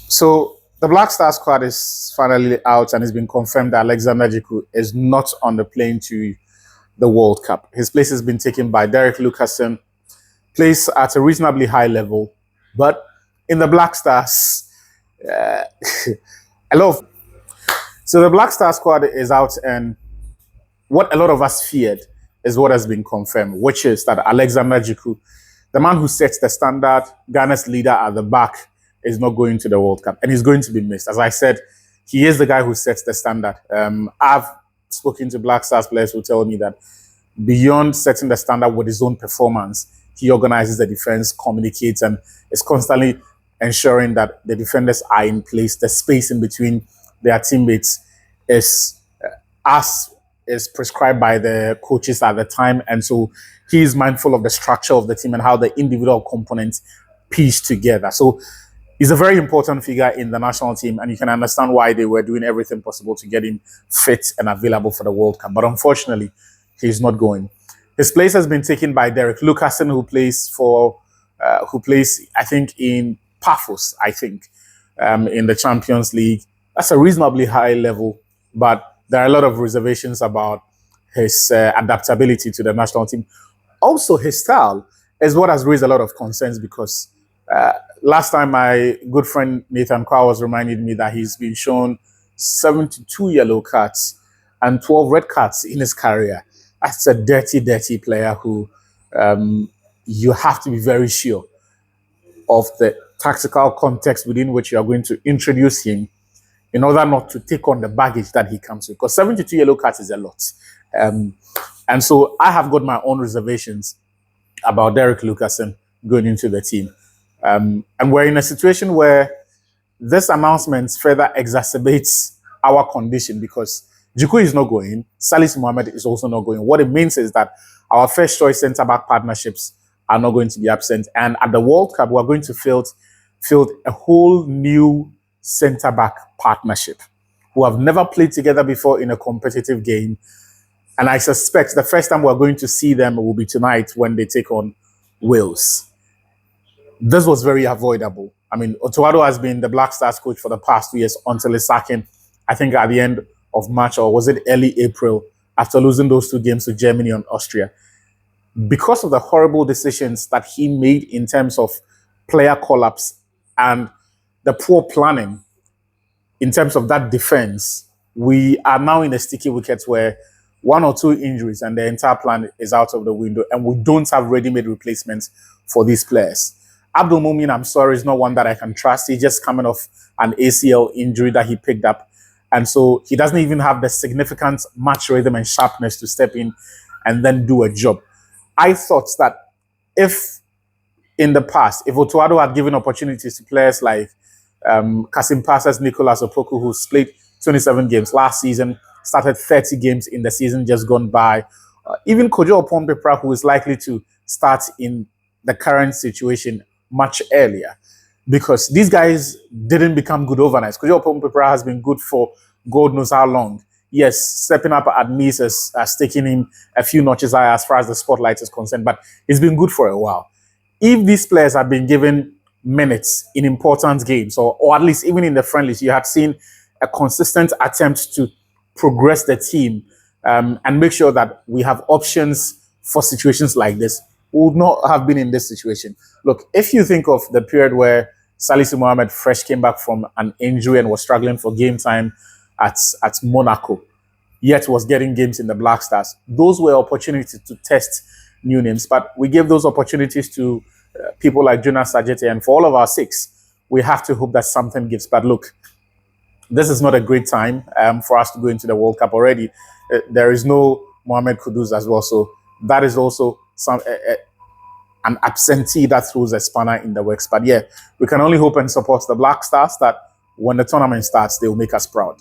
So the Black Star squad is finally out, and it's been confirmed that Alexander Djiku is not on the plane to the World Cup. His place has been taken by Derek Lucasen, plays at a reasonably high level, but in the Black Stars, uh, a lot of so the Black Star squad is out, and what a lot of us feared is what has been confirmed, which is that Alexander Djiku, the man who sets the standard, Ghana's leader at the back, is not going to the World Cup, and he's going to be missed. As I said, he is the guy who sets the standard. I've spoken to Black Stars players who tell me that beyond setting the standard with his own performance, he organizes the defense, communicates, and is constantly ensuring that the defenders are in place. The space in between their teammates is as is prescribed by the coaches at the time, and so he is mindful of the structure of the team and how the individual components piece together. So he's a very important figure in the national team, and you can understand why they were doing everything possible to get him fit and available for the World Cup. But unfortunately, he's not going. His place has been taken by Derek Lucasen, who plays, I think, in Paphos, I think, in the Champions League. That's a reasonably high level, but there are a lot of reservations about his adaptability to the national team. Also, his style is what has raised a lot of concerns because last time my good friend Nathan Kwa was reminding me that he's been shown 72 yellow cards and 12 red cards in his career. That's a dirty, dirty player who you have to be very sure of the tactical context within which you are going to introduce him in order not to take on the baggage that he comes with. Because 72 yellow cards is a lot. And so I have got my own reservations about Derek Lucasen going into the team. And we're in a situation where this announcement further exacerbates our condition because Djiku is not going, Salis Mohammed is also not going. What it means is that our first choice centre-back partnerships are not going to be absent. And at the World Cup, we're going to field a whole new centre-back partnership who have never played together before in a competitive game. And I suspect the first time we're going to see them will be tonight when they take on Wales. This was very avoidable. I mean, Otuado has been the Black Stars coach for the past 2 years until his sacking, I think at the end of March, or was it early April, after losing those 2 games to Germany and Austria. Because of the horrible decisions that he made in terms of player call-ups and the poor planning in terms of that defense, we are now in a sticky wicket where 1 or 2 injuries and the entire plan is out of the window, and we don't have ready-made replacements for these players. Abdul Mumin, I'm sorry, is not one that I can trust. He's just coming off an ACL injury that he picked up. And so he doesn't even have the significant match rhythm and sharpness to step in and then do a job. I thought that if in the past, if Otuado had given opportunities to players like Kasim Passa's Nicolas Opoku, who's played 27 games last season, started 30 games in the season just gone by, even Kojo Opompepra, who is likely to start in the current situation much earlier, because these guys didn't become good overnight. Kojo Opompepra has been good for God knows how long. Yes, stepping up at Nice has taken him a few notches higher as far as the spotlight is concerned, but he's been good for a while. If these players have been given minutes in important games, or at least even in the friendlies, you have seen a consistent attempt to progress the team and make sure that we have options for situations like this, we would not have been in this situation. Look, if you think of the period where Salisu Mohammed fresh came back from an injury and was struggling for game time at Monaco, yet was getting games in the Black Stars, those were opportunities to test new names. But we gave those opportunities to people like Jonas Sajete, and for all of our sakes, we have to hope that something gives. But look, this is not a great time for us to go into the World Cup already. There is no Mohamed Kudus as well, so that is also an absentee that throws a spanner in the works. But yeah, we can only hope and support the Black Stars that when the tournament starts, they will make us proud.